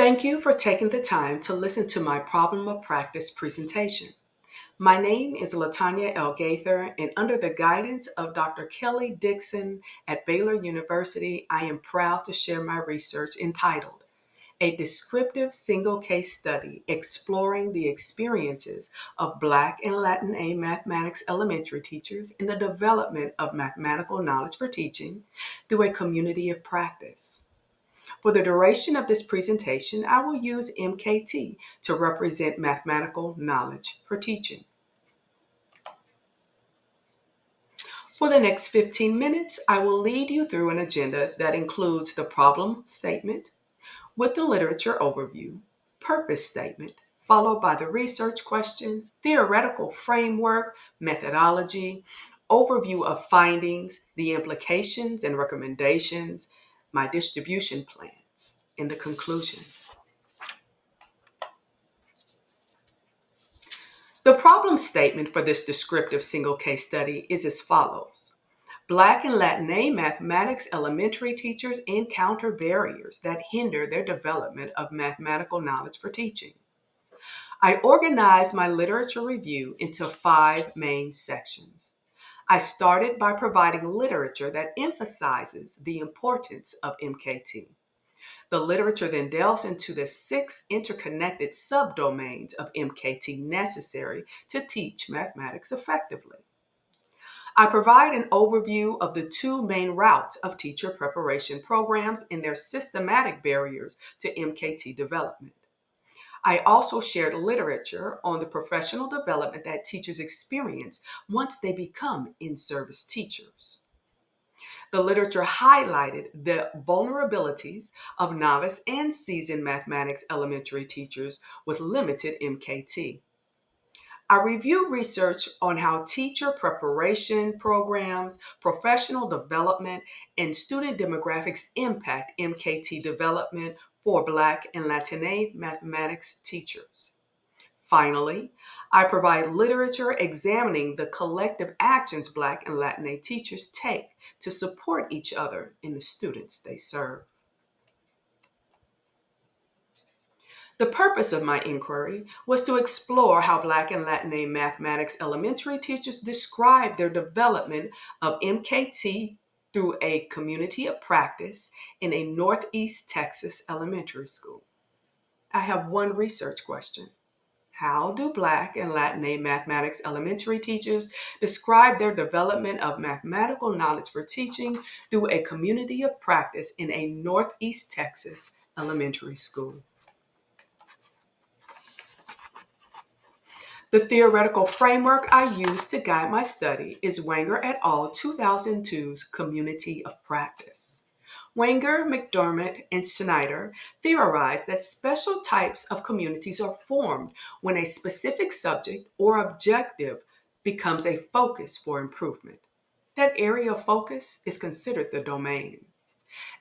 Thank you for taking the time to listen to my problem of practice presentation. My name is Latonya L. Gaither, and under the guidance of Dr. Kelly Dixon at Baylor University, I am proud to share my research entitled A Descriptive Single Case Study Exploring the Experiences of Black and Latin A Mathematics Elementary Teachers in the Development of Mathematical Knowledge for Teaching through a Community of Practice. For the duration of this presentation, I will use MKT to represent mathematical knowledge for teaching. For the next 15 minutes, I will lead you through an agenda that includes the problem statement with the literature overview, purpose statement, followed by the research question, theoretical framework, methodology, overview of findings, the implications and recommendations, my distribution plans, and the conclusion. The problem statement for this descriptive single case study is as follows. Black and Latin mathematics elementary teachers encounter barriers that hinder their development of mathematical knowledge for teaching. I organized my literature review into 5 main sections. I started by providing literature that emphasizes the importance of MKT. The literature then delves into the 6 interconnected subdomains of MKT necessary to teach mathematics effectively. I provide an overview of the 2 main routes of teacher preparation programs and their systematic barriers to MKT development. I also shared literature on the professional development that teachers experience once they become in-service teachers. The literature highlighted the vulnerabilities of novice and seasoned mathematics elementary teachers with limited MKT. I reviewed research on how teacher preparation programs, professional development, and student demographics impact MKT development for Black and Latine mathematics teachers. Finally, I provide literature examining the collective actions Black and Latina teachers take to support each other in the students they serve. The purpose of my inquiry was to explore how Black and Latina mathematics elementary teachers describe their development of MKT through a community of practice in a Northeast Texas elementary school. I have one research question. How do Black and Latin mathematics elementary teachers describe their development of mathematical knowledge for teaching through a community of practice in a Northeast Texas elementary school? The theoretical framework I used to guide my study is Wenger et al. 2002's Community of Practice. Wenger, McDermott, and Snyder theorized that special types of communities are formed when a specific subject or objective becomes a focus for improvement. That area of focus is considered the domain.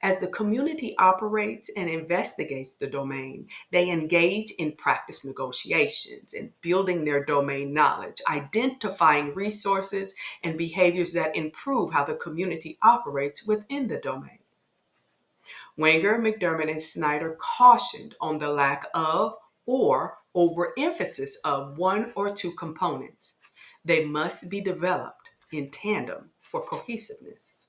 As the community operates and investigates the domain, they engage in practice negotiations and building their domain knowledge, identifying resources and behaviors that improve how the community operates within the domain. Wenger, McDermott, and Snyder cautioned on the lack of or overemphasis of one or 2 components. They must be developed in tandem for cohesiveness.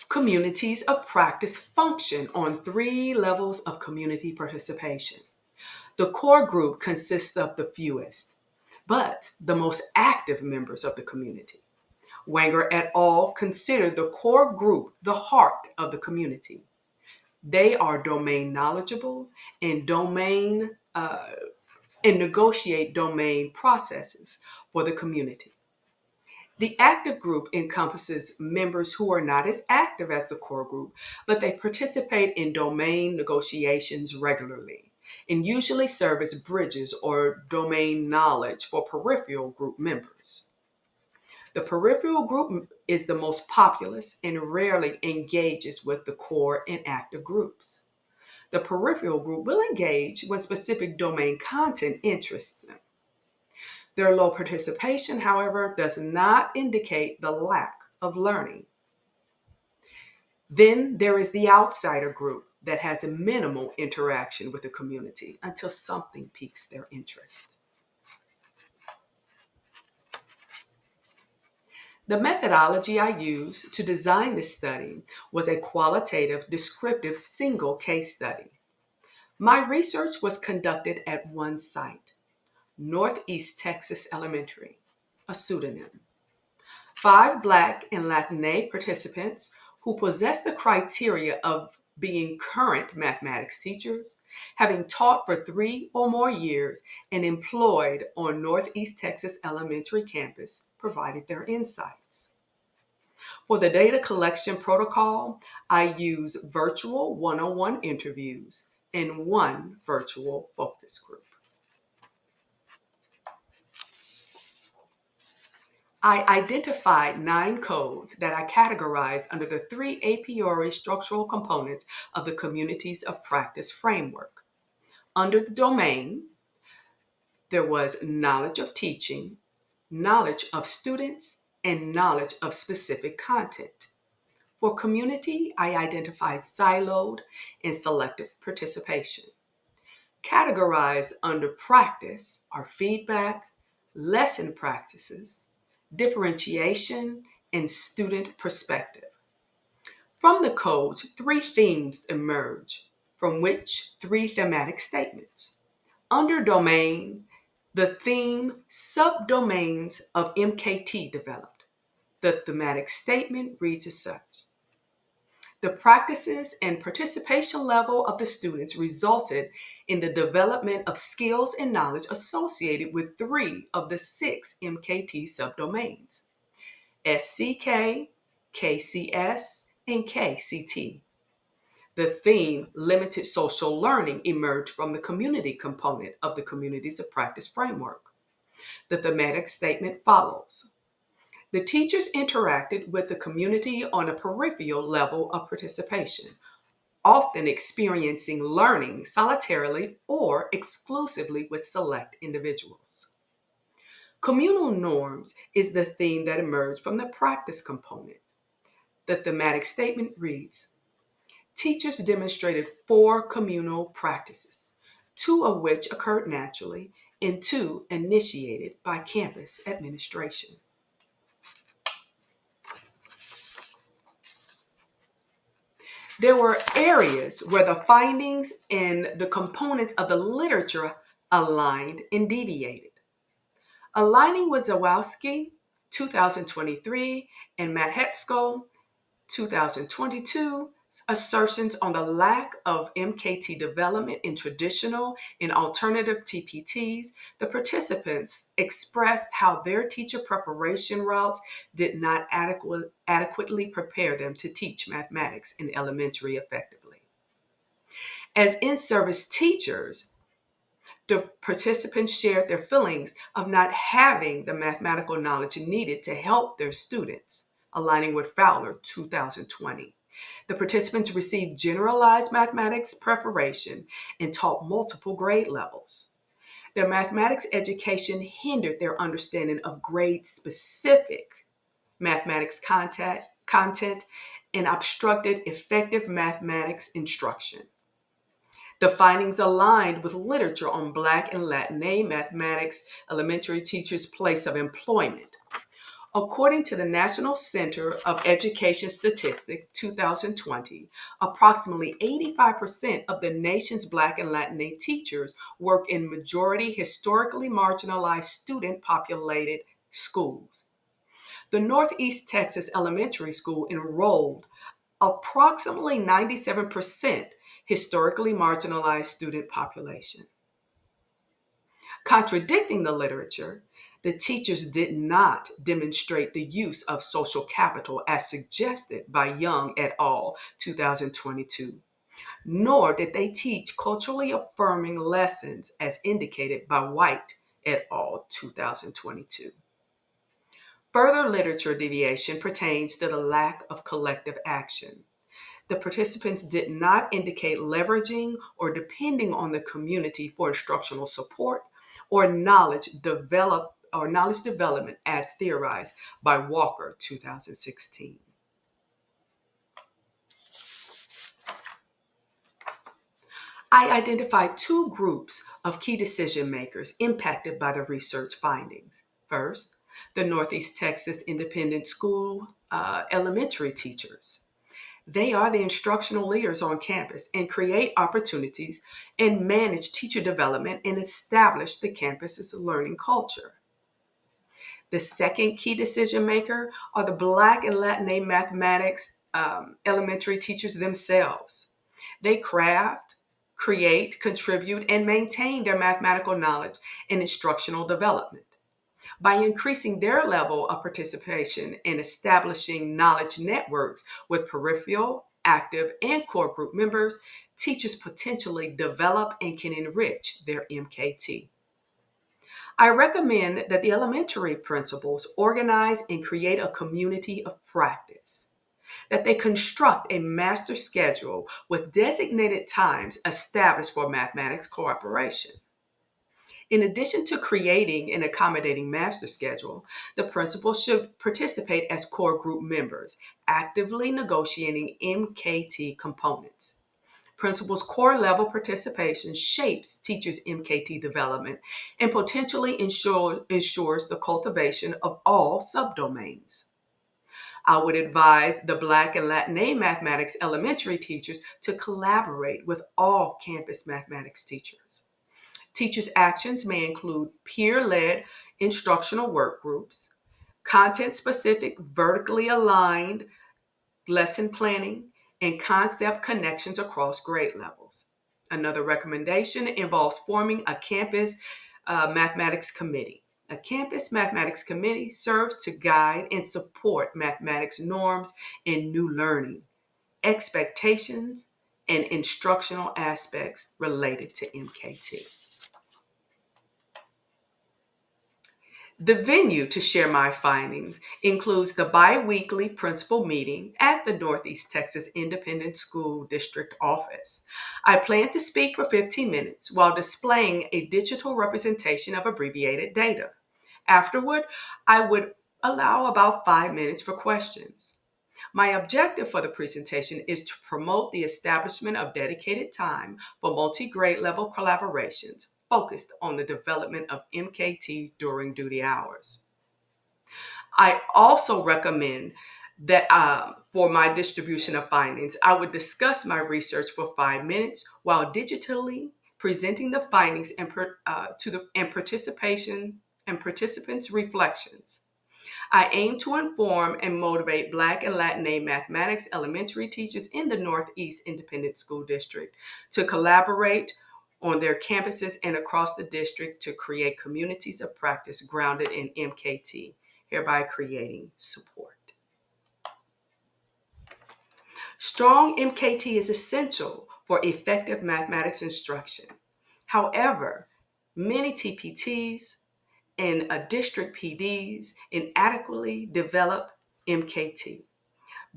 Communities of practice function on 3 levels of community participation. The core group consists of the fewest, but the most active members of the community. Wenger et al. Considered the core group the heart of the community. They are domain knowledgeable and negotiate domain processes for the community. The active group encompasses members who are not as active as the core group, but they participate in domain negotiations regularly and usually serve as bridges or domain knowledge for peripheral group members. The peripheral group is the most populous and rarely engages with the core and active groups. The peripheral group will engage when specific domain content interests them. Their low participation, however, does not indicate the lack of learning. Then there is the outsider group that has a minimal interaction with the community until something piques their interest. The methodology I used to design this study was a qualitative, descriptive single case study. My research was conducted at one site, Northeast Texas Elementary, a pseudonym. 5 Black and Latine participants who possess the criteria of being current mathematics teachers, having taught for 3 or more years, and employed on Northeast Texas Elementary campus provided their insights. For the data collection protocol, I use virtual one-on-one interviews and one virtual focus group. I identified 9 codes that I categorized under the 3 a priori structural components of the Communities of Practice framework. Under the domain, there was knowledge of teaching, knowledge of students, and knowledge of specific content. For community, I identified siloed and selective participation. Categorized under practice are feedback, lesson practices, differentiation, and student perspective. From the codes, 3 themes emerge, from which 3 thematic statements. Under domain, the theme subdomains of MKT developed. The thematic statement reads as such. The practices and participation level of the students resulted in the development of skills and knowledge associated with 3 of the 6 MKT subdomains: SCK, KCS, and KCT. The theme limited social learning emerged from the community component of the Communities of Practice framework. The thematic statement follows. The teachers interacted with the community on a peripheral level of participation, often experiencing learning solitarily or exclusively with select individuals. Communal norms is the theme that emerged from the practice component. The thematic statement reads, teachers demonstrated 4 communal practices, 2 of which occurred naturally and 2 initiated by campus administration. There were areas where the findings and the components of the literature aligned and deviated. Aligning with Zawowski, 2023, and Mathetsko, 2022, assertions on the lack of MKT development in traditional and alternative TPTs, the participants expressed how their teacher preparation routes did not adequately prepare them to teach mathematics in elementary effectively. As in-service teachers, the participants shared their feelings of not having the mathematical knowledge needed to help their students, aligning with Fowler 2020. The participants received generalized mathematics preparation and taught multiple grade levels. Their mathematics education hindered their understanding of grade-specific mathematics content and obstructed effective mathematics instruction. The findings aligned with literature on Black and Latine mathematics elementary teachers' place of employment. According to the National Center of Education Statistics 2020, approximately 85% of the nation's Black and Latine teachers work in majority historically marginalized student populated schools. The Northeast Texas Elementary School enrolled approximately 97% historically marginalized student population. Contradicting the literature, the teachers did not demonstrate the use of social capital as suggested by Young et al. 2022, nor did they teach culturally affirming lessons as indicated by White et al. 2022. Further literature deviation pertains to the lack of collective action. The participants did not indicate leveraging or depending on the community for instructional support or knowledge development as theorized by Walker 2016. I identified two groups of key decision makers impacted by the research findings. First, the Northeast Texas Independent School elementary teachers. They are the instructional leaders on campus and create opportunities and manage teacher development and establish the campus's learning culture. The second key decision maker are the Black and Latine mathematics elementary teachers themselves. They craft, create, contribute, and maintain their mathematical knowledge and instructional development. By increasing their level of participation and establishing knowledge networks with peripheral, active, and core group members, teachers potentially develop and can enrich their MKT. I recommend that the elementary principals organize and create a community of practice, that they construct a master schedule with designated times established for mathematics cooperation. In addition to creating and accommodating master schedule, the principal should participate as core group members, actively negotiating MKT components. Principal's core level participation shapes teachers' MKT development and potentially ensures the cultivation of all subdomains. I would advise the Black and Latine mathematics elementary teachers to collaborate with all campus mathematics teachers. Teachers' actions may include peer-led instructional work groups, content-specific vertically aligned lesson planning, and concept connections across grade levels. Another recommendation involves forming a campus mathematics committee. A campus mathematics committee serves to guide and support mathematics norms and new learning, expectations, and instructional aspects related to MKT. The venue to share my findings includes the bi-weekly principal meeting at the Northeast Texas Independent School District office. I plan to speak for 15 minutes while displaying a digital representation of abbreviated data. Afterward, I would allow about 5 minutes for questions. My objective for the presentation is to promote the establishment of dedicated time for multi-grade level collaborations focused on the development of MKT during duty hours. I also recommend that for my distribution of findings, I would discuss my research for 5 minutes while digitally presenting the findings and participants' reflections. I aim to inform and motivate Black and Latine mathematics elementary teachers in the Northeast Independent School District to collaborate on their campuses and across the district to create communities of practice grounded in MKT, hereby creating support. Strong MKT is essential for effective mathematics instruction. However, many TPTs and district PDs inadequately develop MKT.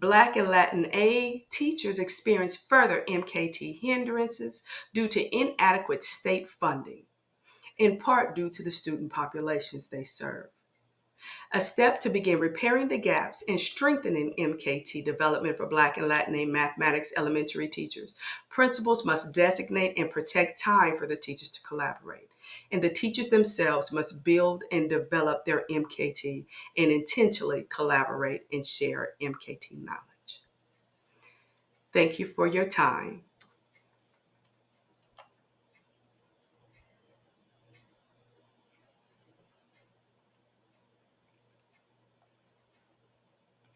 Black and Latin A teachers experience further MKT hindrances due to inadequate state funding, in part due to the student populations they serve. A step to begin repairing the gaps and strengthening MKT development for Black and Latine mathematics elementary teachers. Principals must designate and protect time for the teachers to collaborate, and the teachers themselves must build and develop their MKT and intentionally collaborate and share MKT knowledge. Thank you for your time.